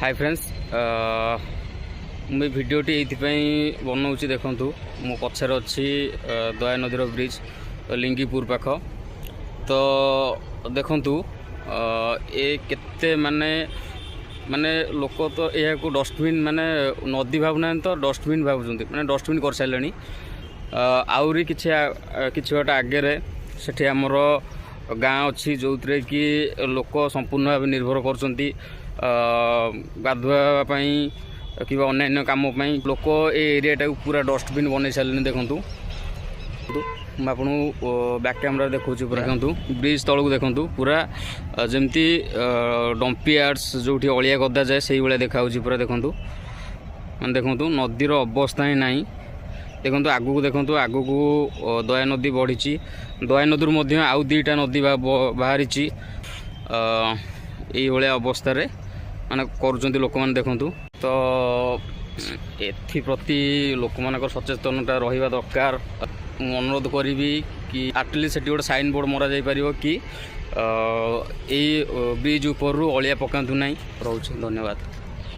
Hi friends मुझे भिडटी ये बनाऊँगी देखूँ मो पचर अच्छी दया नदीर ब्रिज लिंगीपुर पाख तो देखूँ ये केते माने माने लोक तो यह डस्टबिन माने नदी भावना तो डस्टबिन भावुँच मैंने डस्टबिन कर सारे आहरी कि गोटे आगे से आमर गाँ अच्छी जो थी कि लोक संपूर्ण भाव निर्भर कर गाधुआपाई कि अन्य कम लोक एरिया पूरा डस्टबिन बन सारे देखूँ मुझे आपको बैक कैमरा देखा पूरा देखूँ ब्रिज तलू देखूँ पूरा जमती डंपी यार्ड्स जो अलिया गदा जाए से भाया देखा पूरा देखूँ मैंने देखूँ नदीर अवस्था ही ना देखो आगू देखो आगू को दया नदी बढ़ी दया नदी आउ दीटा नदी बाहरी ये अवस्था माने कर लोक मैंने देखूँ तो एप्रति लोक मान सचेतनता रहा दरकार अनुरोध करी कि आटलिस्ट से गोटे साइन बोर्ड मरा जाई पारिबो कि ब्रिज ऊपर अलिया पकातु ना रोचे धन्यवाद।